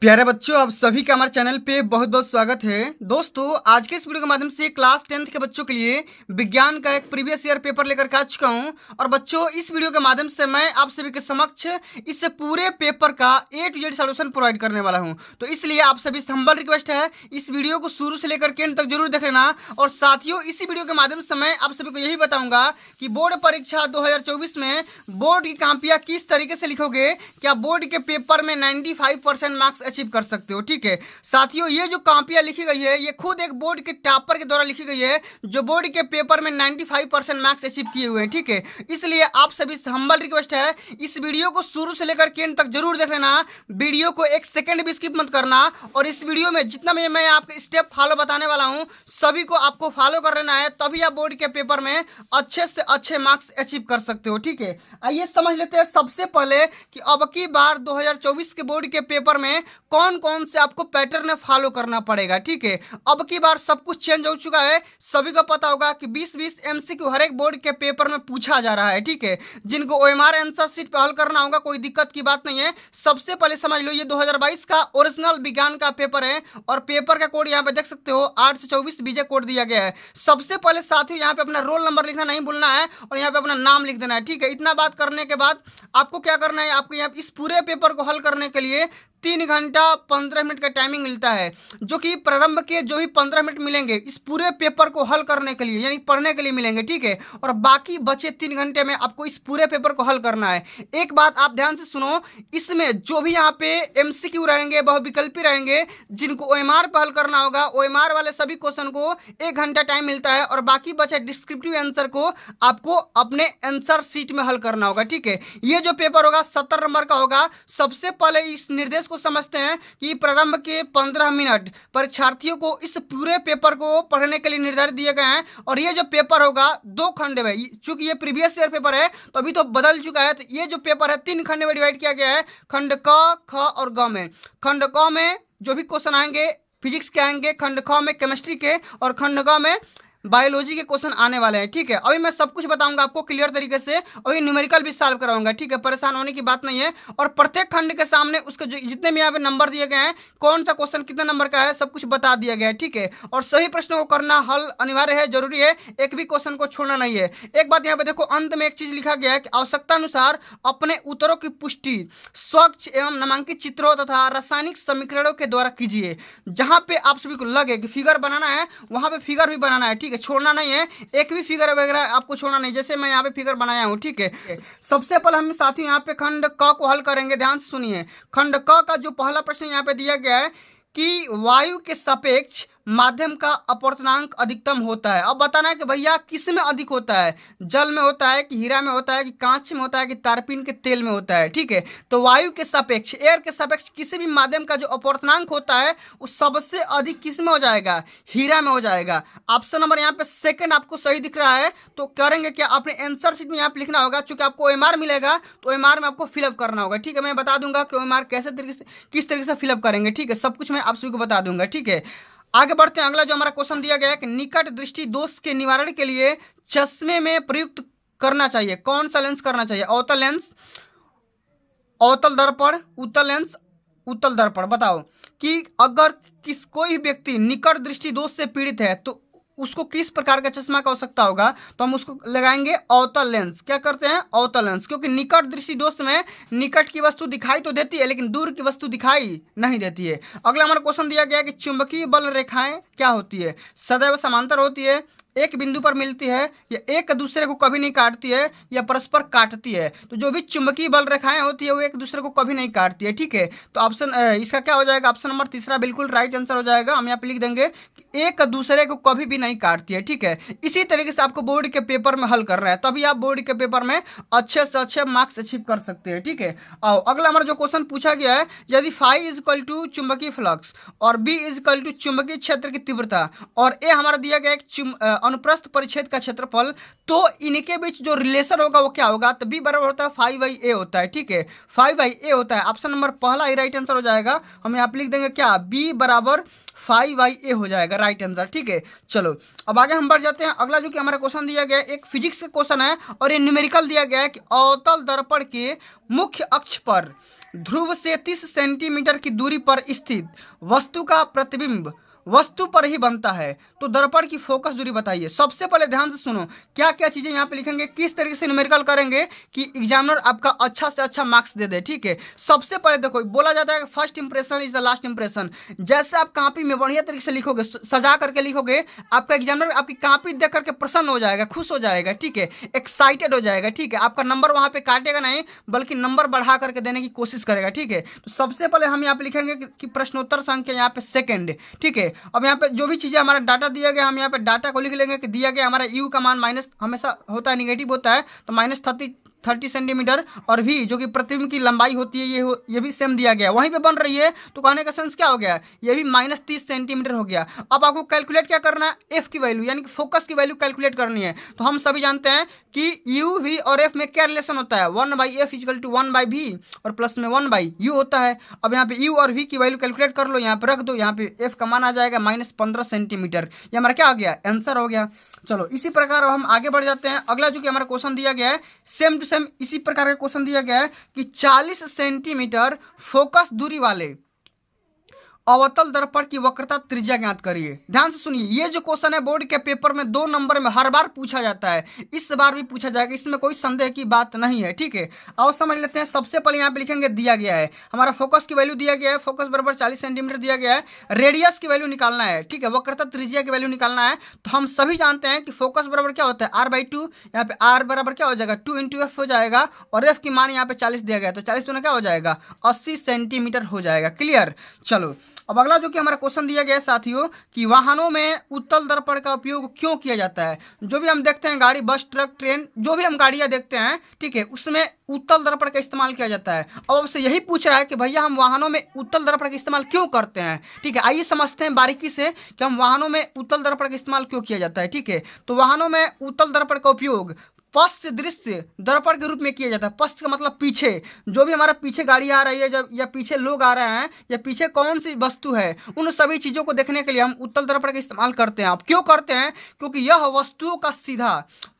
प्यारे बच्चों, आप सभी का हमारे चैनल पे बहुत बहुत स्वागत है। दोस्तों, आज के इस वीडियो के माध्यम से क्लास 10th के बच्चों के लिए विज्ञान का एक प्रीवियस ईयर पेपर लेकर के आ चुका हूं। और बच्चों, इस वीडियो के माध्यम से मैं आप सभी के समक्ष इस पूरे पेपर का A to Z solution provide करने वाला हूं। तो इसलिए आप सभी से हम्बल रिक्वेस्ट है, इस वीडियो को शुरू से लेकर के एंड तक जरूर देख लेना। और साथियों, इसी वीडियो के माध्यम से मैं आप सभी को यही बताऊंगा कि बोर्ड परीक्षा 2024 में बोर्ड की कापियां किस तरीके से लिखोगे, क्या बोर्ड के पेपर में 95% मार्क्स अचीव कर सकते हो। ठीक है साथियों, ये जो कापियां लिखी गई है ये खुद एक बोर्ड के टॉपर के द्वारा लिखी गई है, जो बोर्ड के पेपर में 95% मार्क्स अचीव किए हुए हैं। ठीक है, इसलिए आप सभी से हम्बल रिक्वेस्ट है, इस वीडियो को शुरू से लेकर के एंड तक जरूर देख लेना। वीडियो को एक सेकंड भी स्किप मत करना। और इस वीडियो में जितना मैं आपको स्टेप फॉलो बताने वाला हूं, सभी को आपको फॉलो कर लेना है, तभी आप बोर्ड के पेपर में अच्छे से अच्छे मार्क्स अचीव कर सकते हो। ठीक है, आइए समझ लेते हैं सबसे पहले कि अब की बार 2024 के बोर्ड के पेपर में कौन कौन से आपको पैटर्न फॉलो करना पड़ेगा। ठीक है, अब की बार सब कुछ चेंज हो चुका है। सभी को पता होगा कि 20-20 MCQ हर एक बोर्ड के पेपर में पूछा जा रहा है। ठीक है, जिनको OMR आंसर शीट पे हल करना होगा, कोई दिक्कत की बात नहीं है। सबसे पहले समझ लो, ये 2022 का ओरिजिनल विज्ञान का पेपर है और पेपर का कोड यहाँ पे देख सकते हो 8 से 24 बीजे कोड दिया गया है। सबसे पहले साथियों यहाँ पे अपना रोल नंबर लिखना नहीं भूलना है और यहाँ पे अपना नाम लिख देना है। ठीक है, इतना बात करने के बाद आपको क्या करना है, आपको यहाँ इस पूरे पेपर को हल करने के लिए 3 घंटा 15 मिनट का टाइमिंग मिलता है, जो कि प्रारंभ के जो ही 15 मिनट मिलेंगे इस पूरे पेपर को हल करने के लिए, यानी पढ़ने के लिए मिलेंगे। ठीक है, और बाकी बचे 3 घंटे में आपको इस पूरे पेपर को हल करना है। एक बात आप ध्यान से सुनो, इसमें जो भी यहाँ पे MCQ रहेंगे, बहुविकल्पी रहेंगे, जिनको OMR पर हल करना होगा, OMR वाले सभी क्वेश्चन को 1 घंटा टाइम मिलता है और बाकी बचे डिस्क्रिप्टिव आंसर को आपको अपने आंसर शीट में हल करना होगा। ठीक है, ये जो पेपर होगा 70 नंबर का होगा। सबसे पहले इस निर्देश को समझते हैं कि प्रारंभ के 15 मिनट परीक्षार्थियों को इस पूरे पेपर को पढ़ने के लिए निर्धारित दिए गए हैं। और ये जो पेपर होगा 2 खंड में, चूंकि ये प्रीवियस ईयर पेपर है तो अभी तो बदल चुका है, तो ये जो पेपर है 3 खंड में डिवाइड किया गया है। खंड क, ख और ग में। खंड क में जो भी क्वेश्चन आएंगे फिजिक्स के आएंगे, खंड ख में केमिस्ट्री के और खंड ग में बायोलॉजी के क्वेश्चन आने वाले हैं। ठीक है, अभी मैं सब कुछ बताऊंगा आपको क्लियर तरीके से, और ये न्यूमेरिकल भी सॉल्व कराऊंगा। ठीक है, परेशान होने की बात नहीं है। और प्रत्येक खंड के सामने उसके जितने भी यहाँ पे नंबर दिए गए हैं, कौन सा क्वेश्चन कितने नंबर का है, सब कुछ बता दिया गया है। ठीक है, और सही प्रश्नों को करना हल अनिवार्य है, जरूरी है, एक भी क्वेश्चन को छोड़ना नहीं है। एक बात यहाँ पे देखो, अंत में एक चीज लिखा गया है कि आवश्यकता अनुसार अपने उत्तरों की पुष्टि स्वच्छ एवं नामांकित चित्रों तथा रासायनिक समीकरणों के द्वारा कीजिए। जहां पे आप सभी को लगे कि फिगर बनाना है, वहां पे फिगर भी बनाना है। ठीक है, छोड़ना नहीं है, एक भी फिगर वगैरह आपको छोड़ना नहीं, जैसे मैं यहाँ पे फिगर बनाया हूँ। ठीक है, सबसे पहले हम साथियों यहाँ पे खंड क को हल करेंगे। ध्यान से सुनिए, खंड क का जो पहला प्रश्न यहाँ पे दिया गया है कि वायु के सापेक्ष माध्यम का अपवर्तनांक अधिकतम होता है। अब बताना है कि भैया किस में अधिक होता है, जल में होता है कि हीरा में होता है कि कांच में होता है कि तारपीन के तेल में होता है। ठीक है, तो वायु के सापेक्ष, एयर के सापेक्ष किसी भी माध्यम का जो अपवर्तनांक होता है वो सबसे अधिक किस में हो जाएगा, हीरा में हो जाएगा। ऑप्शन नंबर यहाँ पे सेकंड आपको सही दिख रहा है। तो करेंगे क्या, अपने आंसर शीट में यहाँ पे लिखना होगा। चूंकि आपको OMR मिलेगा तो OMR में आपको फिलअप करना होगा। ठीक है, मैं बता दूंगा कि OMR कैसे तरीके से, किस तरीके से फिलअप करेंगे। ठीक है, सब कुछ मैं आप सभी को बता दूंगा। ठीक है, आगे बढ़ते हैं। अगला जो हमारा क्वेश्चन दिया गया है कि निकट दृष्टि दोष के निवारण के लिए चश्मे में प्रयुक्त करना चाहिए, कौन सा लेंस करना चाहिए, अवतल लेंस, अवतल दर्पण, उत्तल लेंस, उत्तल दर्पण। बताओ कि अगर कोई व्यक्ति निकट दृष्टि दोष से पीड़ित है तो उसको किस प्रकार का चश्मा का आवश्यकता होगा, तो हम उसको लगाएंगे अवतल लेंस। क्या करते हैं, अवतल लेंस, क्योंकि निकट दृष्टि दोष में निकट की वस्तु दिखाई तो देती है लेकिन दूर की वस्तु दिखाई नहीं देती है। अगला हमारा क्वेश्चन दिया गया कि चुंबकीय बल रेखाएं क्या होती है, सदैव समांतर होती है, एक बिंदु पर मिलती है, या एक दूसरे को कभी नहीं काटती है, या परस्पर काटती है। तो जो भी चुंबकीय बल रेखाएं होती है वो एक दूसरे को कभी नहीं काटती है। ठीक है, तो ऑप्शन इसका क्या हो जाएगा, ऑप्शन नंबर तीसरा बिल्कुल राइट आंसर हो जाएगा। हम यहाँ पे लिख देंगे कि एक दूसरे को कभी भी नहीं काटती है। ठीक है, इसी तरीके से आपको बोर्ड के पेपर में हल करना है, तभी आप बोर्ड के पेपर में अच्छे से अच्छे मार्क्स अचीव कर सकते हैं। ठीक है, और अगला हमारा जो क्वेश्चन पूछा गया है, यदि फाई इज इक्वल टू चुंबकीय फ्लक्स और बी इज इक्वल टू चुंबकीय क्षेत्र की तीव्रता और ए हमारा दिया गया एक अनुप्रस्थ परिच्छेद का क्षेत्रफल, तो इनके बीच जो रिलेशन होगा वो क्या होगा, तो बी बराबर होता है 5/a होता है। ठीक है, 5/a होता है। ऑप्शन नंबर पहला ही राइट आंसर हो जाएगा। हम यहाँ पे लिख देंगे क्या, बी बराबर 5/a हो जाएगा राइट आंसर। ठीक है, चलो अब आगे हम बढ़ जाते हैं। अगला जो कि हमारा क्वेश्चन दिया गया है एक फिजिक्स का क्वेश्चन है और ये न्यूमेरिकल दिया गया है कि अवतल दर्पण के मुख्य अक्ष पर ध्रुव से 30 सेंटीमीटर की दूरी पर स्थित वस्तु का प्रतिबिंब वस्तु पर ही बनता है, तो दर्पण की फोकस दूरी बताइए। सबसे पहले ध्यान से सुनो क्या क्या चीजें यहाँ पे लिखेंगे, किस तरीके से न्यूमेरिकल करेंगे कि एग्जामिनर आपका अच्छा से अच्छा मार्क्स दे दे। ठीक है, सबसे पहले देखो बोला जाता है कि first impression is the last impression. जैसे आप कॉपी में बढ़िया तरीके से लिखोगे, सजा करके लिखोगे, आपका एग्जामिनर आपकी कॉपी देख करके प्रसन्न हो जाएगा, खुश हो जाएगा। ठीक है, एक्साइटेड हो जाएगा। ठीक है, आपका नंबर वहां पे काटेगा नहीं, बल्कि नंबर बढ़ा करके देने की कोशिश करेगा। ठीक है, तो सबसे पहले हम यहाँ पे लिखेंगे कि प्रश्नोत्तर संख्या यहाँ पे सेकंड। ठीक है, अब यहाँ पे जो भी चीज़ें हमारा डाटा दिया गया, हम यहाँ पे डाटा को लिख लेंगे कि दिया गया हमारा यू का मान माइनस हमेशा होता है, निगेटिव होता है, तो -30 सेंटीमीटर, और भी जो कि प्रतिबिंब की लंबाई होती है ये भी सेम दिया गया, वहीं पे बन रही है, तो कहने का सेंस क्या हो गया, ये भी -30 सेंटीमीटर हो गया। अब आपको कैलकुलेट क्या करना है, एफ की वैल्यू यानी कि फोकस की वैल्यू कैलकुलेट करनी है। तो हम सभी जानते हैं कि यू वी और एफ में क्या रिलेशन होता है, 1/f इक्वल टू 1/v और प्लस में 1/u होता है। अब यहाँ पे यू और वी की वैल्यू कैलकुलेट कर लो, यहाँ पे रख दो, यहाँ पे एफ का मान आ जाएगा -15 सेंटीमीटर। ये हमारा क्या हो गया, आंसर हो गया। चलो इसी प्रकार हम आगे बढ़ जाते हैं। अगला जो कि हमारा क्वेश्चन दिया गया है, सेम टू सेम इसी प्रकार का क्वेश्चन दिया गया है कि 40 सेंटीमीटर फोकस दूरी वाले अवतल दर्पण की वक्रता त्रिज्या ज्ञात करिए। ध्यान से सुनिए, ये जो क्वेश्चन है बोर्ड के पेपर में 2 नंबर में हर बार पूछा जाता है, इस बार भी पूछा जाएगा, इसमें कोई संदेह की बात नहीं है। ठीक है, आओ समझ लेते हैं। सबसे पहले यहाँ पे लिखेंगे दिया गया है हमारा फोकस की वैल्यू दिया गया है, फोकस बराबर 40 सेंटीमीटर दिया गया है, रेडियस की वैल्यू निकालना है। ठीक है, वक्रता त्रिज्या की वैल्यू निकालना है। तो हम सभी जानते हैं कि फोकस बराबर क्या होता है, r/2, यहाँ पे r बराबर क्या हो जाएगा, 2 × f हो जाएगा, और f की मान यहाँ पे 40 दिया गया है, तो 40 तो क्या हो जाएगा, 80 सेंटीमीटर हो जाएगा। क्लियर। चलो अब अगला जो कि हमारा क्वेश्चन दिया गया है साथियों कि वाहनों में उत्तल दर्पण का उपयोग क्यों किया जाता है। जो भी हम देखते हैं गाड़ी, बस, ट्रक, ट्रेन, जो भी हम गाड़ियां देखते हैं, ठीक है, उसमें उत्तल दर्पण का इस्तेमाल किया जाता है। अब आपसे यही पूछ रहा है कि भैया हम वाहनों में उत्तल दर्पण का इस्तेमाल क्यों करते हैं। ठीक है, आइए समझते हैं बारीकी से कि हम वाहनों में उत्तल दर्पण का इस्तेमाल क्यों किया जाता है। ठीक है, तो वाहनों में उत्तल दर्पण का उपयोग पश्च दृश्य दर्पण के रूप में किया जाता है। पश्च का मतलब पीछे, जो भी हमारा पीछे गाड़ी आ रही है जब, या पीछे लोग आ रहे हैं, या पीछे कौन सी वस्तु है, उन सभी चीज़ों को देखने के लिए हम उत्तल दर्पण का इस्तेमाल करते हैं। आप क्यों करते हैं, क्योंकि यह वस्तुओं का सीधा,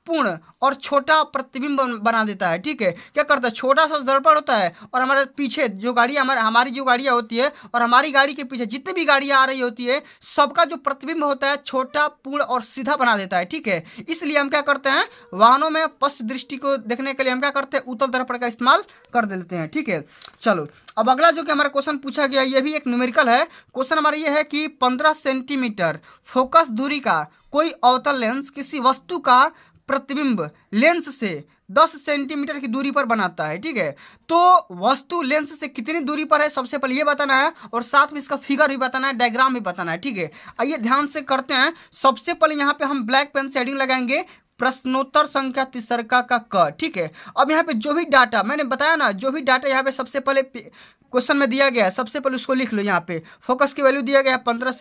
पूर्ण और छोटा प्रतिबिंब बना देता है। ठीक है, क्या करता है, छोटा सा दर्पण होता है, और हमारे पीछे जो गाड़ी हमारी जो गाड़ियाँ होती है, और हमारी गाड़ी के पीछे जितनी भी गाड़ियाँ आ रही होती है, सबका जो प्रतिबिंब होता है छोटा, पूर्ण और सीधा बना देता है। ठीक है, इसलिए हम क्या करते हैं, वाहनों में पश्च दृष्टि को देखने के लिए हम क्या करते हैं, उत्तल दर्पण का इस्तेमाल कर देते हैं। ठीक है, चलो अब अगला जो कि हमारा क्वेश्चन पूछा गया, ये भी एक न्यूमेरिकल है। क्वेश्चन हमारा ये है कि 15 सेंटीमीटर फोकस दूरी का कोई अवतल लेंस किसी वस्तु का प्रतिबिंब लेंस से 10 सेंटीमीटर की दूरी पर बनाता है। ठीक है, तो वस्तु लेंस से कितनी दूरी पर है, सबसे पहले ये बताना है, और साथ में इसका फिगर भी बताना है, डायग्राम भी बताना है। ठीक है, आइए ध्यान से करते हैं। सबसे पहले यहाँ पे हम ब्लैक पेन से हेडिंग लगाएंगे, प्रश्नोत्तर संख्या तीसरका का क। ठीक है, अब यहाँ पे जो भी डाटा मैंने बताया ना, जो भी डाटा यहाँ पे सबसे पहले क्वेश्चन में दिया गया है, सबसे पहले उसको लिख लो। यहाँ पे फोकस की वैल्यू दिया गया है 15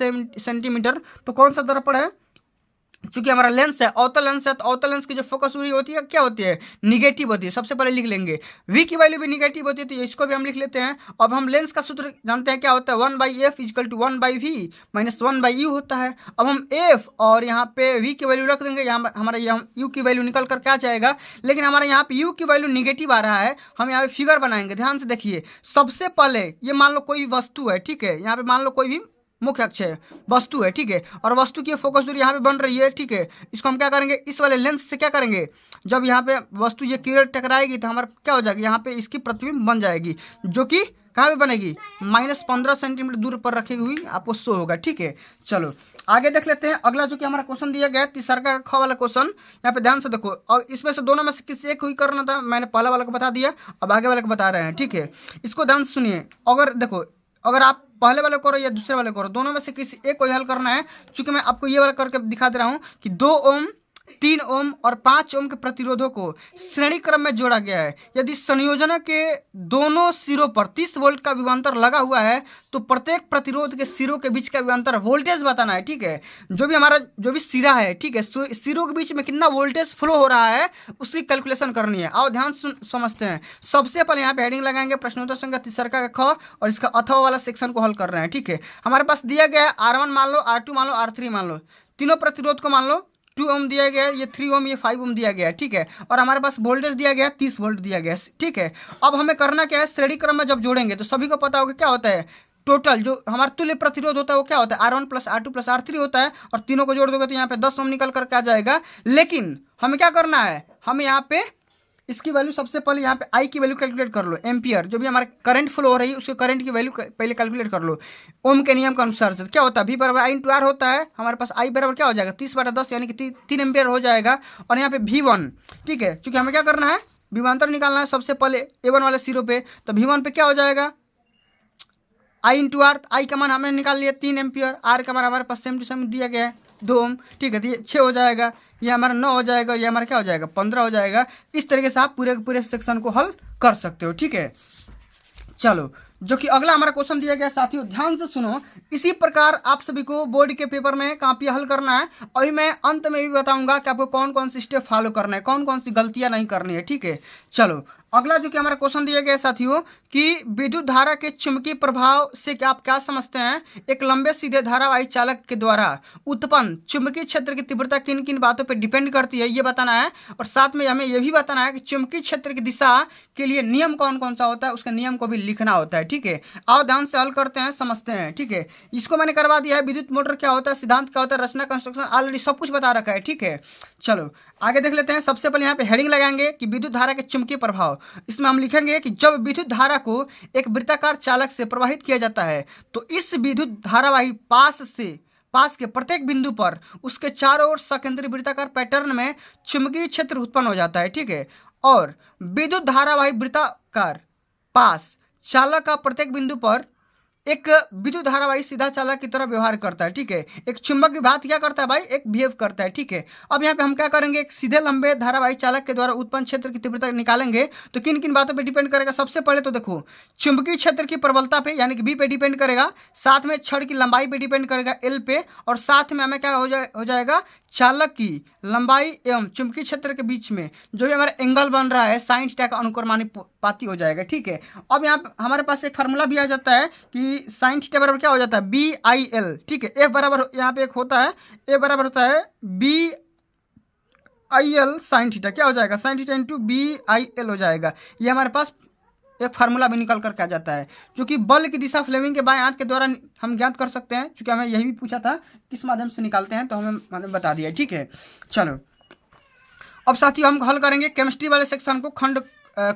सेंटीमीटर, तो कौन सा दर्पण है, चूंकि हमारा लेंस है, अवतल लेंस है, तो अवतल लेंस की जो फोकस दूरी होती है क्या होती है, निगेटिव होती है। सबसे पहले लिख लेंगे, v की वैल्यू भी निगेटिव होती है, तो इसको भी हम लिख लेते हैं। अब हम लेंस का सूत्र जानते हैं क्या होता है, 1/f equal to 1/v minus 1/u होता है। अब हम f और यहाँ पे v की वैल्यू रख देंगे, यहाँ हमारा u की वैल्यू निकल कर क्या जाएगा, लेकिन हमारे यहाँ पे u की वैल्यू निगेटिव आ रहा है। हम यहाँ पे फिगर बनाएंगे, ध्यान से देखिए। सबसे पहले ये मान लो कोई वस्तु है, ठीक है, यहाँ पे मान लो कोई भी मुख्य अक्ष है, वस्तु है। ठीक है, और वस्तु की फोकस दूरी यहाँ पे बन रही है। ठीक है, इसको हम क्या करेंगे, इस वाले लेंस से क्या करेंगे, जब यहाँ पे वस्तु ये किरण टकराएगी तो हमारा क्या हो जाएगा, यहाँ पे इसकी प्रतिबिंब बन जाएगी, जो कि कहाँ पे बनेगी, -15 सेंटीमीटर दूर पर रखी हुई आपको शो होगा। ठीक है, चलो आगे देख लेते हैं। अगला जो कि हमारा क्वेश्चन दिया गया है, तीसरा का ख वाला क्वेश्चन, यहाँ पे ध्यान से देखो, और इसमें से दोनों में से किसी एक ही करना था, मैंने पहला वाला को बता दिया, अब आगे वाले को बता रहे हैं। ठीक है, इसको ध्यान से सुनिए। अगर देखो, अगर आप पहले वाले करो या दूसरे वाले करो, दोनों में से किसी एक को हल करना है। चूंकि मैं आपको ये वाला करके दिखा दे रहा हूँ कि 2 ओम, 3 ओम और 5 ओम के प्रतिरोधों को श्रेणी क्रम में जोड़ा गया है। यदि संयोजन के दोनों सिरों पर 30 वोल्ट का विभवांतर लगा हुआ है, तो प्रत्येक प्रतिरोध के सिरों के बीच का विभवांतर वोल्टेज बताना है। ठीक है, जो भी सिरा है, ठीक है, सिरों के बीच में कितना वोल्टेज फ्लो हो रहा है, उसकी कैलकुलेशन करनी है। आओ ध्यान समझते हैं। सबसे पहले यहाँ पे हेडिंग लगाएंगे, प्रश्नोत्तर संख्या तीसरा का ख, और इसका अथवा वाला सेक्शन को हल कर रहे हैं। ठीक है, हमारे पास दिया गया है R1 मान लो, R2 मान लो, R3 मान लो, तीनों प्रतिरोध को मान लो 2 ओम दिया गया है, ये 3 ओम, ये 5 ओम दिया गया है, ठीक है। और हमारे पास वोल्टेज दिया गया है 30 वोल्ट दिया गया है, ठीक है। अब हमें करना क्या है, श्रेणी क्रम में जब जोड़ेंगे तो सभी को पता होगा क्या होता है, टोटल जो हमारा तुल्य प्रतिरोध होता है वो क्या होता है, R1 plus R2 plus R3 होता है। और तीनों को जोड़ दोगे तो यहाँ पे 10 ओम निकल करके आ जाएगा। लेकिन हमें क्या करना है, हमें यहाँ पे इसकी वैल्यू सबसे पहले यहाँ पे आई की वैल्यू कैलकुलेट कर लो, एम्पियर जो भी हमारा करंट फ्लो हो रही है उसके करंट की वैल्यू पहले कैलकुलेट कर लो ओम के नियम के अनुसार से। क्या होता है, V बराबर आई इंटू आर होता है, हमारे पास आई बराबर क्या हो जाएगा 30/10 यानी कि 3 एम्पियर हो जाएगा। और यहाँ पे V1, ठीक है, क्योंकि हमें क्या करना है, विभवांतर निकालना है सबसे पहले A1 वाले सिरों पे, तो V1 पे क्या हो जाएगा आई इंटू आर, आई का मान हमने निकाल लिया 3 एम्पियर, आर का मान हमारे पास सेम टू सेम दिया गया है 2 ओम, ठीक है। तो ये 6 हो जाएगा, ये हमारा 9 हो जाएगा, ये हमारा क्या हो जाएगा 15 हो जाएगा। इस तरीके से आप पूरे के पूरे सेक्शन को हल कर सकते हो, ठीक है। चलो, जो कि अगला हमारा क्वेश्चन दिया गया साथियों, ध्यान से सुनो। इसी प्रकार आप सभी को बोर्ड के पेपर में काफी हल करना है, और मैं अंत में भी बताऊंगा कि आपको कौन कौन सी स्टेप फॉलो करना है, कौन कौन सी गलतियां नहीं करनी है, ठीक है। चलो, अगला जो कि हमारा क्वेश्चन दिया गया है साथियों कि विद्युत धारा के चुंबकीय प्रभाव से क्या आप क्या समझते हैं, एक लंबे सीधे धारावाही चालक के द्वारा उत्पन्न चुंबकीय क्षेत्र की तीव्रता किन किन बातों पर डिपेंड करती है, ये बताना है। और साथ में हमें यह भी बताना है कि चुंबकीय क्षेत्र की दिशा के लिए नियम कौन कौन सा होता है, उसके नियम को भी लिखना होता है, ठीक है। आओ ध्यान से हल करते हैं, समझते हैं, ठीक है। इसको मैंने करवा दिया है, विद्युत मोटर क्या होता है, सिद्धांत क्या होता है, रचना कंस्ट्रक्शन ऑलरेडी सब कुछ बता रखा है, ठीक है। चलो आगे देख लेते हैं। सबसे पहले यहाँ पे हेडिंग लगाएंगे कि विद्युत धारा के चुंबकीय प्रभाव। इसमें हम लिखेंगे कि जब विद्युत धारा को एक वृत्ताकार चालक से प्रवाहित किया जाता है तो इस विद्युत धारावाही पास के प्रत्येक बिंदु पर उसके चारों ओर सकेंद्रीय वृत्ताकार पैटर्न में चुंबकीय क्षेत्र उत्पन्न हो जाता है, ठीक है। और विद्युत धारावाही वृत्ताकार पास चालक का प्रत्येक बिंदु पर एक विद्युत धारावाही सीधा चालक की तरह व्यवहार करता है, ठीक है। एक चुंबक की बात क्या करता है भाई, एक बिहेव करता है, ठीक है। अब यहाँ पे हम क्या करेंगे, एक सीधे लंबे धारावाही चालक के द्वारा उत्पन्न क्षेत्र की तीव्रता निकालेंगे तो किन किन बातों पे डिपेंड करेगा। सबसे पहले तो देखो, चुंबकीय क्षेत्र की प्रबलता पे यानी कि बी पे डिपेंड करेगा, साथ में छड़ की लंबाई पे डिपेंड करेगा एल पे, और साथ में हमें क्या हो जाएगा, चालक की लंबाई एवं चुंबकीय क्षेत्र के बीच में जो भी हमारा एंगल बन रहा है साइन थीटा का अनुक्रमानुपाती हो जाएगा, ठीक है। अब यहाँ हमारे पास एक फार्मूला भी आ जाता है कि साइन थीटा बराबर क्या हो जाता है, BIL, ठीक है। एफ बराबर यहाँ पे एक होता है, ए बराबर होता है BIL साइन थीटा, क्या हो जाएगा, साइन थीटा इंटू BIL हो जाएगा। ये हमारे पास एक फार्मूला भी निकल करके आ जाता है, जो कि बल की दिशा फ्लेमिंग के बाएं हाथ के द्वारा हम ज्ञात कर सकते हैं। चूंकि हमें यही भी पूछा था किस माध्यम से निकालते हैं, तो मैंने बता दिया, ठीक है। चलो अब साथियों हम हल करेंगे केमिस्ट्री वाले सेक्शन को, खंड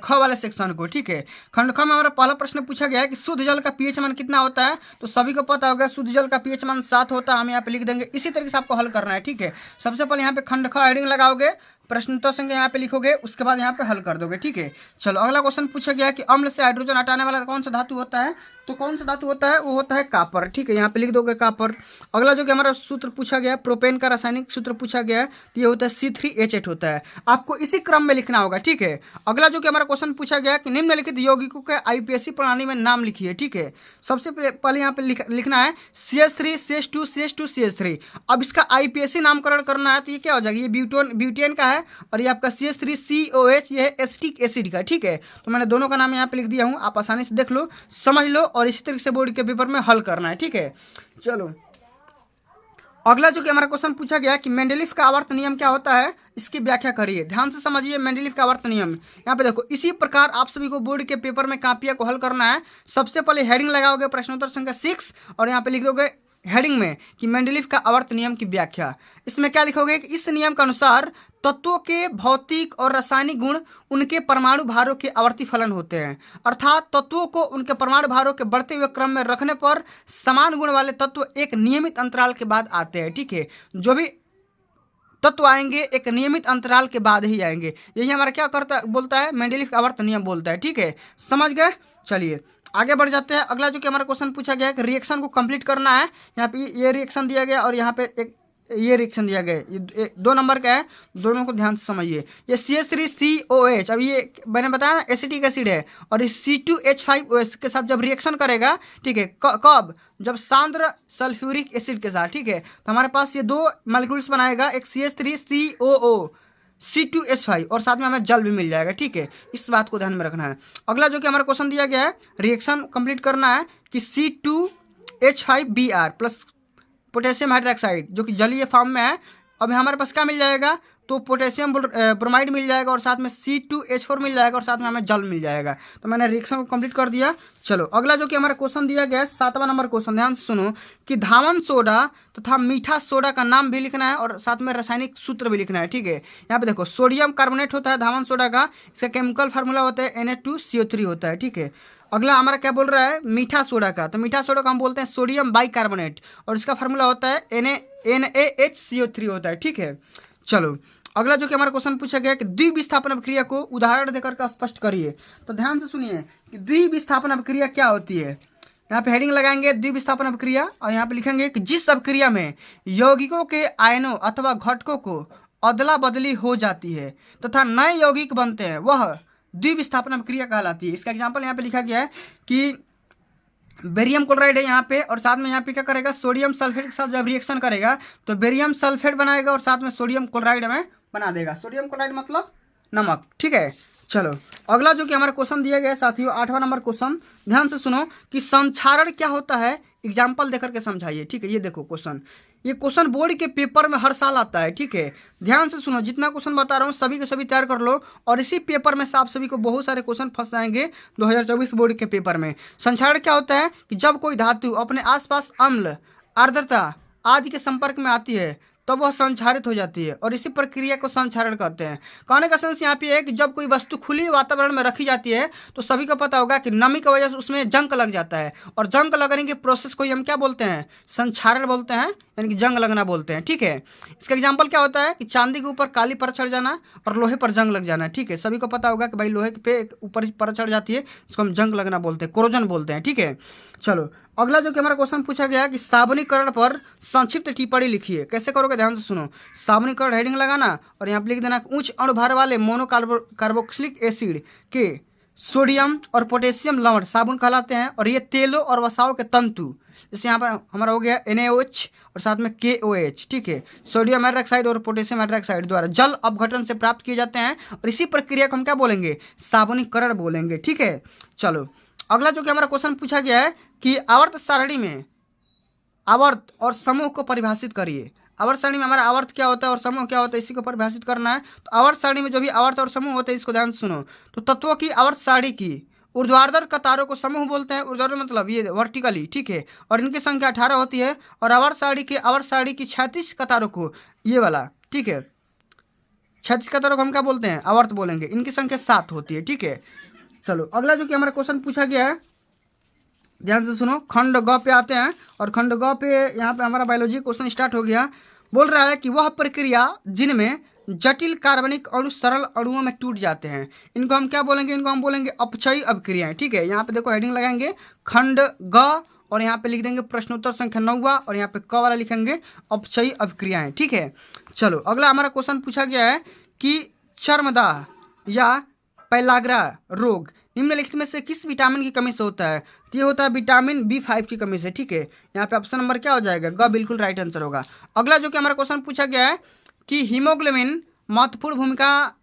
ख वाले सेक्शन को, ठीक है। खंड ख में हमारा पहला प्रश्न पूछा गया है कि शुद्ध जल का पीएच मान कितना होता है, तो सभी को पता होगा शुद्ध जल का पीएच मान 7 होता है, हम यहाँ पे लिख देंगे। इसी तरीके से आपको हल करना है, ठीक है। सबसे पहले यहाँ पे खंड ख हेडिंग लगाओगे, प्रश्नोत्तर संख्या यहाँ पे लिखोगे, उसके बाद यहाँ पे हल कर दोगे, ठीक है। चलो अगला क्वेश्चन पूछा गया कि अम्ल से हाइड्रोजन हटाने वाला कौन सा धातु होता है, तो कौन सा धातु होता है, वो होता है कापर, ठीक है। यहाँ पे लिख दोगे कापर। अगला जो कि हमारा सूत्र पूछा गया, प्रोपेन का रासायनिक सूत्र पूछा गया है, तो ये होता है C3H8 होता है। आपको इसी क्रम में लिखना होगा, ठीक है। अगला जो कि हमारा क्वेश्चन पूछा गया कि निम्नलिखित यौगिकों के IUPAC प्रणाली में नाम लिखिए, ठीक है। सबसे पहले यहाँ पे लिखना है CH3 CH2 CH2 CH3। अब इसका IUPAC नामकरण करना है, तो ये क्या हो जाएगा, ये ब्यूटेन का है, और ये आपका CH3COH, ये है एसिटिक एसिड का, ठीक है। तो मैंने दोनों का नाम यहाँ पे लिख दिया हूँ, आप आसानी से देख लो, समझ लो, और इसी तरीके से बोर्ड के पेपर में हल करना है, ठीक है। चलो अगला जो कि हमारा क्वेश्चन पूछा गया कि मेंडलीफ का आवर्त नियम क्या होता है, इसकी व्याख्या करिए। ध्यान से समझिए, मेंडलीफ का आवर्त नियम यहाँ पे देखो, इसी प्रकार आप सभी को बोर्ड के पेपर में कापिया को हल करना है। सबसे पहले हेडिंग लगाओगे प्रश्नोत्तर संख्या 6, और यहाँ पे लिख दोगे हेडिंग में कि मेंडलीफ का आवर्त नियम की व्याख्या। इसमें क्या लिखोगे कि इस नियम के अनुसार तत्वों के भौतिक और रासायनिक गुण उनके परमाणु भारों के आवर्ती फलन होते हैं, अर्थात तत्वों को उनके परमाणु भारों के बढ़ते हुए क्रम में रखने पर समान गुण वाले तत्व एक नियमित अंतराल के बाद आते हैं, ठीक है। जो भी तत्व आएंगे एक नियमित अंतराल के बाद ही आएंगे, यही हमारा क्या बोलता है, मेंडलीफ का आवर्त नियम बोलता है, ठीक है। समझ गए। चलिए आगे बढ़ जाते हैं। अगला जो कि हमारा क्वेश्चन पूछा गया है कि रिएक्शन को कंप्लीट करना है। यहाँ पे ये रिएक्शन दिया गया और यहाँ पे एक ये रिएक्शन दिया गया, ये 2 नंबर का है, दोनों को ध्यान से समझिए। ये CH3COH, अब ये मैंने बताया ना एसिटिक एसिड है, और इस C2H5OH के साथ जब रिएक्शन करेगा, ठीक है, कब, जब सांद्र सल्फ्यूरिक एसिड के साथ, ठीक है, तो हमारे पास ये 2 मॉलिक्यूल्स बनाएगा, एक CH3COO C2H5, और साथ में हमें जल भी मिल जाएगा, ठीक है। इस बात को ध्यान में रखना है। अगला जो कि हमारा क्वेश्चन दिया गया है, रिएक्शन कंप्लीट करना है कि C2H5Br प्लस पोटेशियम हाइड्रोक्साइड जो कि जलीय फॉर्म में है, अब हमारे पास क्या मिल जाएगा, तो पोटेशियम ब्रोमाइड मिल जाएगा और साथ में C2H4 मिल जाएगा और साथ में हमें जल मिल जाएगा। तो मैंने रिएक्शन को कंप्लीट कर दिया। चलो अगला जो कि हमारा क्वेश्चन दिया गया है 7वां नंबर क्वेश्चन, ध्यान से सुनो कि धावन सोडा तथा मीठा सोडा का नाम भी लिखना है और साथ में रासायनिक सूत्र भी लिखना है। ठीक है, यहाँ पे देखो सोडियम कार्बोनेट होता है धावन सोडा का, इसका केमिकल फार्मूला होता है Na2CO3 होता है। ठीक है, अगला हमारा क्या बोल रहा है मीठा सोडा का, तो मीठा सोडा का हम बोलते हैं सोडियम बाइकार्बोनेट और इसका फार्मूला होता है NaHCO3 होता है। ठीक है, चलो अगला जो कि हमारा क्वेश्चन पूछा गया कि द्विविस्थापन अभिक्रिया को उदाहरण देकर का स्पष्ट करिए। तो ध्यान से सुनिए कि द्विविस्थापन अभिक्रिया क्या होती है। यहाँ पे हेडिंग लगाएंगे द्विविस्थापन अभिक्रिया और यहाँ पे लिखेंगे कि जिस अभिक्रिया में यौगिकों के आयनों अथवा घटकों को अदला बदली हो जाती है तथा नए यौगिक बनते हैं वह द्विविस्थापन अभिक्रिया कहलाती है। इसका एग्जाम्पल यहाँ पे लिखा गया है कि बेरियम क्लोराइड है यहाँ पे और साथ में यहाँ पे क्या करेगा सोडियम सल्फेट के साथ जब रिएक्शन करेगा तो बेरियम सल्फेट बनाएगा और साथ में सोडियम क्लोराइड में बना देगा। सोडियम क्लोराइड मतलब नमक। ठीक है, चलो अगला जो कि हमारा क्वेश्चन दिया गया है साथियों 8वां नंबर क्वेश्चन, ध्यान से सुनो कि संक्षारण क्या होता है, एग्जाम्पल देकर के समझाइए। ठीक है, ये देखो क्वेश्चन, ये क्वेश्चन बोर्ड के पेपर में हर साल आता है। ठीक है, ध्यान से सुनो, जितना क्वेश्चन बता रहा हूँ सभी के सभी तैयार कर लो और इसी पेपर में से आप सभी को बहुत सारे क्वेश्चन फंस जाएंगे 2024 बोर्ड के पेपर में। संक्षारण क्या होता है कि जब कोई धातु अपने आसपास अम्ल, आर्द्रता आदि के संपर्क में आती है तब वह संक्षारित हो जाती है और इसी प्रक्रिया को संक्षारण कहते हैं। कहने का सेंस यहाँ पे है कि जब कोई वस्तु खुली वातावरण में रखी जाती है तो सभी को पता होगा कि नमी की वजह से उसमें जंग लग जाता है और जंग लगने के प्रोसेस को ही हम क्या बोलते हैं, संक्षारण बोलते हैं, यानी कि जंग लगना बोलते हैं। ठीक है, इसका एग्जाम्पल क्या होता है कि चांदी के ऊपर काली परत चढ़ जाना और लोहे पर जंग लग जाना। ठीक है, सभी को पता होगा कि भाई लोहे पे ऊपर परत चढ़ जाती है, इसको हम जंग लगना बोलते हैं, कोरोजन बोलते हैं। ठीक है, चलो अगला जो कि हमारा क्वेश्चन पूछा गया कि साबुनीकरण पर संक्षिप्त टिप्पणी लिखिए। कैसे करोगे, ध्यान से सुनो, साबुनीकरण हेडिंग लगाना और यहाँ पे लिख देना उच्च अणुभार वाले मोनोकार्बोक्सिलिक एसिड के सोडियम और पोटेशियम लवण साबुन कहलाते हैं और ये तेलों और वसाओं के तंतु, जैसे यहाँ पर हमारा हो गया NaOH और साथ में KOH। ठीक है, सोडियम हाइड्रोक्साइड और पोटेशियम हाइड्रोक्साइड द्वारा जल अपघटन से प्राप्त किए जाते हैं और इसी प्रक्रिया को हम क्या बोलेंगे, साबुनीकरण बोलेंगे। ठीक है, चलो अगला जो कि हमारा क्वेश्चन पूछा गया है कि आवर्त सारणी में आवर्त और समूह को परिभाषित करिए। आवर्त सारणी में हमारा आवर्त क्या होता है और समूह क्या होता है, इसी को परिभाषित करना है। तो आवर्त सारणी में जो भी आवर्त और समूह होते हैं इसको ध्यान से सुनो। तो तत्वों की आवर्त सारणी की ऊर्ध्वाधर कतारों को समूह बोलते हैं, ऊर्ध्वाधर मतलब ये वर्टिकली। ठीक है, और इनकी संख्या 18 होती है और आवर्त सारणी की 36 कतारों को ये वाला, ठीक है, 36 कतारों को हम क्या बोलते हैं, आवर्त बोलेंगे, इनकी संख्या 7 होती है। ठीक है, चलो अगला जो कि हमारा क्वेश्चन पूछा गया है, ध्यान से सुनो, खंड ग पे आते हैं और खंड ग पे यहाँ पे हमारा बायोलॉजी क्वेश्चन स्टार्ट हो गया। बोल रहा है कि वह प्रक्रिया जिनमें जटिल कार्बनिक अणु सरल अणुओं में टूट जाते हैं, इनको हम क्या बोलेंगे, इनको हम बोलेंगे अपक्षयी अभिक्रियाएं। ठीक है, यहाँ पे देखो हेडिंग लगाएंगे खंड ग और यहाँ पे लिख देंगे प्रश्नोत्तर संख्या 9 और यहाँ पे क वाला लिखेंगे अपक्षयी अभिक्रियाएं। ठीक है, चलो अगला हमारा क्वेश्चन पूछा गया है कि चर्मदाह या पैलाग्रा रोग निम्नलिखित में से किस विटामिन की कमी से होता है। तो ये होता है विटामिन B5 की कमी से। ठीक है, यहाँ पे ऑप्शन नंबर क्या हो जाएगा, ग बिल्कुल राइट आंसर होगा। अगला जो कि हमारा क्वेश्चन पूछा गया है कि हीमोग्लोबिन महत्वपूर्ण भूमिका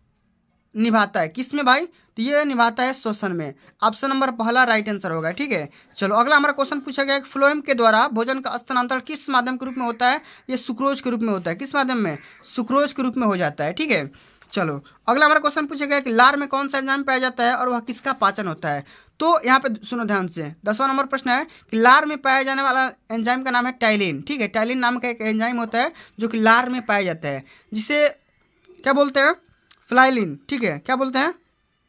निभाता है किस में भाई, तो ये निभाता है श्वसन में, ऑप्शन नंबर पहला राइट आंसर होगा। ठीक है, चलो अगला हमारा क्वेश्चन पूछा गया है फ्लोएम के द्वारा भोजन का स्थानांतरण किस माध्यम के रूप में होता है, ये सुक्रोज के रूप में होता है। किस माध्यम में, सुक्रोज के रूप में हो जाता है। ठीक है, चलो अगला हमारा क्वेश्चन पूछा गया कि लार में कौन सा एंजाइम पाया जाता है और वह किसका पाचन होता है। तो यहाँ पे सुनो ध्यान से, 10वां नंबर प्रश्न है कि लार में पाया जाने वाला एंजाइम का नाम है टाइलिन। ठीक है, टाइलिन नाम का एक एंजाइम होता है जो कि लार में पाया जाता है, जिसे क्या बोलते हैं, फ्लाइलिन। ठीक है, क्या बोलते हैं,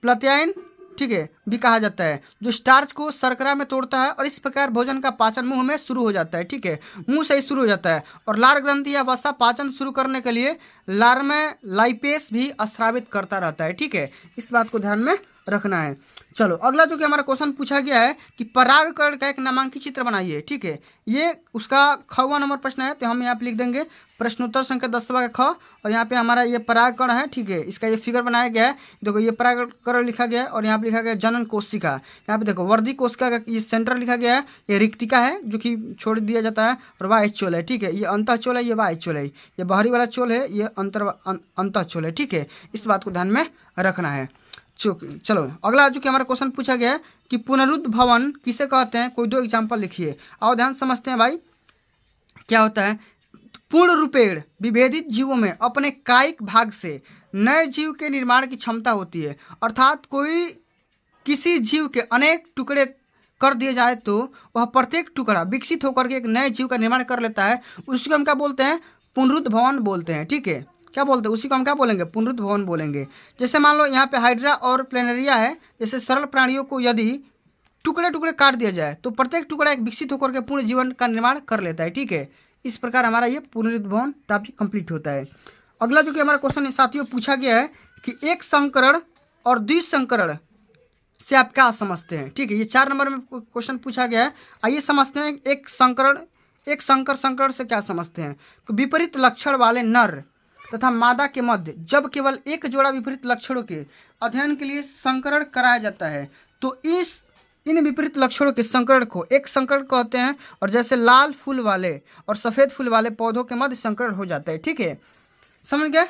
प्लथियाइन। ठीक है, भी कहा जाता है, जो स्टार्च को शर्करा में तोड़ता है और इस प्रकार भोजन का पाचन मुंह में शुरू हो जाता है। ठीक है, मुंह से ही शुरू हो जाता है और लार ग्रंथि या वसा पाचन शुरू करने के लिए लार में लाइपेस भी स्रावित करता रहता है। ठीक है, इस बात को ध्यान में रखना है। चलो अगला जो कि हमारा क्वेश्चन पूछा गया है कि परागकण का एक नामांकित चित्र बनाइए। ठीक है, ये उसका 6वां नंबर प्रश्न है, तो हम यहाँ पे लिख देंगे प्रश्नोत्तर संख्या 10वां का ख और यहाँ पे हमारा ये परागकण है। ठीक है, इसका ये फिगर बनाया गया है, देखो ये परागकण लिखा गया है और यहाँ पे लिखा गया जनन कोशिका। यहाँ पे देखो वर्दी कोशिका का ये सेंटर लिखा गया है, ये रिक्तिका है जो कि छोड़ दिया जाता है और वाह्य चोल है। ठीक है, ये अंतः चोल है, ये वाह्य चोल है, ये बाहरी वाला चोल है, ये अंतः चोल है। ठीक है, इस बात को ध्यान में रखना है। चलो अगला जो कि हमारा क्वेश्चन पूछा गया है कि पुनरुद्भवन किसे कहते हैं, कोई 2 एग्जाम्पल लिखिए। आओ ध्यान समझते हैं भाई क्या होता है। पूर्ण रूपेण विभेदित जीवों में अपने कायिक भाग से नए जीव के निर्माण की क्षमता होती है। अर्थात कोई किसी जीव के अनेक टुकड़े कर दिए जाए तो वह प्रत्येक टुकड़ा विकसित होकर के एक नए जीव का निर्माण कर लेता है। उसी को हम क्या बोलते हैं? पुनरुद्भवन बोलते हैं। ठीक है, क्या बोलते हैं? उसी को हम क्या बोलेंगे? पुनरुद्भवन बोलेंगे। जैसे मान लो यहाँ पे हाइड्रा और प्लेनेरिया है। जैसे सरल प्राणियों को यदि टुकड़े टुकड़े काट दिया जाए तो प्रत्येक टुकड़ा एक विकसित होकर के पूर्ण जीवन का निर्माण कर लेता है। ठीक है, इस प्रकार हमारा ये पुनरुद्भवन टॉपिक कंप्लीट होता है। अगला जो कि हमारा क्वेश्चन साथियों पूछा गया है कि एक संकरण और द्विसंकरण से आप क्या समझते हैं? ठीक है, ये 4 नंबर में क्वेश्चन पूछा गया है। आइए समझते हैं एक संकरण से क्या समझते हैं। तो विपरीत लक्षण वाले नर तथा मादा के मध्य जब केवल एक जोड़ा विपरीत लक्षणों के अध्ययन के लिए संकरण कराया जाता है तो इन विपरीत लक्षणों के संकरण को एक संकरण कहते हैं। और जैसे लाल फूल वाले और सफ़ेद फूल वाले पौधों के मध्य संकरण हो जाता है। ठीक है, समझ गए।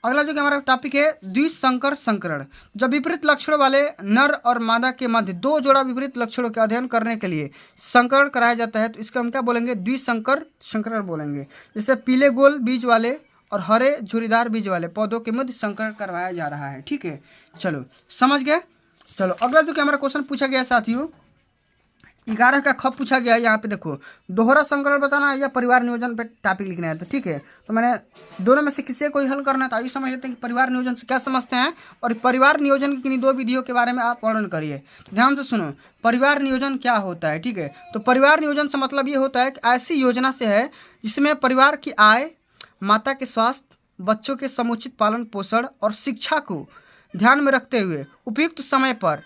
अगला जो कि हमारा टॉपिक है द्विसंकर संकरण। जब विपरीत लक्षणों वाले नर और मादा के मध्य 2 जोड़ा विपरीत लक्षणों के अध्ययन करने के लिए संकरण कराया जाता है तो इसका हम क्या बोलेंगे? द्विसंकर संकरण बोलेंगे। जैसे पीले गोल बीज वाले और हरे झुर्रीदार बीज वाले पौधों के मध्य संकरण करवाया जा रहा है। ठीक है, चलो समझ गए। चलो अगला जो कि हमारा क्वेश्चन पूछा गया है साथियों 11 का ख पूछा गया है। यहाँ पे देखो दोहरा संकरण बताना है या परिवार नियोजन पे टॉपिक लिखना है। तो ठीक है, तो मैंने दोनों में से किसी कोई हल करना है। तो आइए समझ लेते हैं कि परिवार नियोजन से क्या समझते हैं और परिवार नियोजन की किन्हीं 2 विधियों के बारे में आप वर्णन करिए। तो ध्यान से सुनो, परिवार नियोजन क्या होता है। ठीक है, तो परिवार नियोजन से मतलब ये होता है कि ऐसी योजना से है जिसमें परिवार की आय, माता के स्वास्थ्य, बच्चों के समुचित पालन पोषण और शिक्षा को ध्यान में रखते हुए उपयुक्त समय पर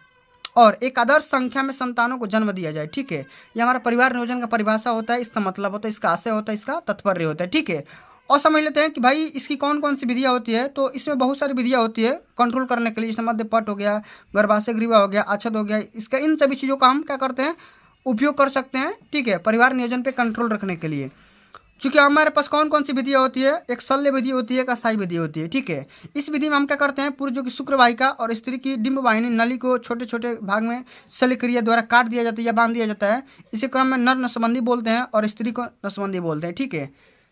और एक आदर्श संख्या में संतानों को जन्म दिया जाए। ठीक है, ये हमारा परिवार नियोजन का परिभाषा होता है, इसका मतलब होता है, इसका आशय होता है, इसका तात्पर्य होता है। ठीक है, और समझ लेते हैं कि भाई इसकी कौन कौन सी विधियाँ होती है। तो इसमें बहुत सारी विधियाँ होती है कंट्रोल करने के लिए, जैसे मध्यपट हो गया, गर्भाशय ग्रीवा हो गया, आच्छद हो गया। इसका इन सभी चीज़ों का हम क्या करते हैं? उपयोग कर सकते हैं। ठीक है, परिवार नियोजन पर कंट्रोल रखने के लिए। चूँकि हमारे पास कौन कौन सी विधियाँ होती है? एक शल्य विधि होती है, एक अस्थायी विधि होती है। ठीक है, इस विधि में हम क्या करते हैं? पुरुषों की शुक्रवाहिका और स्त्री की डिंब वाहिनी नली को छोटे छोटे भाग में शल्य क्रिया द्वारा काट दिया जाता है या बांध दिया जाता है। इसी क्रम में नर नसबंदी बोलते हैं और स्त्री को नसबंदी बोलते हैं। ठीक है,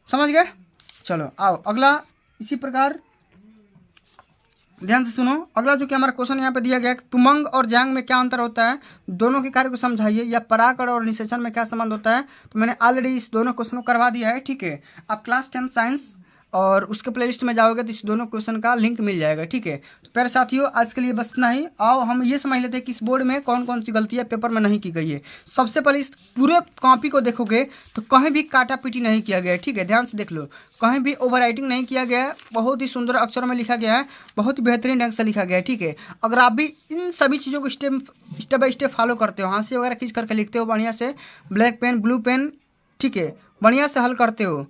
समझ गए। चलो आओ अगला इसी प्रकार ध्यान से सुनो। अगला जो कि हमारा क्वेश्चन यहाँ पे दिया गया है पुमंग और जांग में क्या अंतर होता है, दोनों के कार्य को समझाइए, या परागण और निषेचन में क्या संबंध होता है। तो मैंने ऑलरेडी इस दोनों क्वेश्चन को करवा दिया है। ठीक है, आप क्लास 10 साइंस और उसके प्लेलिस्ट में जाओगे तो इस दोनों क्वेश्चन का लिंक मिल जाएगा। ठीक है, तो प्यारे साथियों आज के लिए बस इतना ही। आओ हम ये समझ लेते हैं कि इस बोर्ड में कौन कौन सी गलतियाँ पेपर में नहीं की गई है। सबसे पहले इस पूरे कॉपी को देखोगे तो कहीं भी काटा पीटी नहीं किया गया है। ठीक है, ध्यान से देख लो, कहीं भी ओवर राइटिंग नहीं किया गया है, बहुत ही सुंदर अक्षरों में लिखा गया है, बहुत ही बेहतरीन ढंग से लिखा गया है। ठीक है, अगर आप भी इन सभी चीज़ों को स्टेप बाय स्टेप फॉलो करते हो, हाथ से वगैरह खींच करके लिखते हो बढ़िया से, ब्लैक पेन ब्लू पेन, ठीक है, बढ़िया से हल करते हो,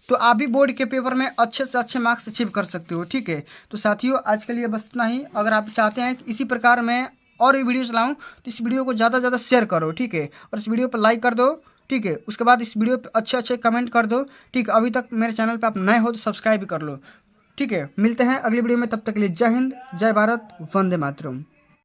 तो आप भी बोर्ड के पेपर में अच्छे से अच्छे मार्क्स अचीव कर सकते हो। ठीक है, तो साथियों आज के लिए बस इतना ही। अगर आप चाहते हैं कि इसी प्रकार मैं और भी वीडियोस लाऊं तो इस वीडियो को ज़्यादा से ज़्यादा शेयर करो। ठीक है, और इस वीडियो पर लाइक कर दो। ठीक है, उसके बाद इस वीडियो पे अच्छे अच्छे कमेंट कर दो। ठीक है, अभी तक मेरे चैनल पे आप नए हो तो सब्सक्राइब भी कर लो। ठीक है, मिलते हैं अगली वीडियो में, तब तक के लिए जय हिंद, जय भारत, वंदे मातरम।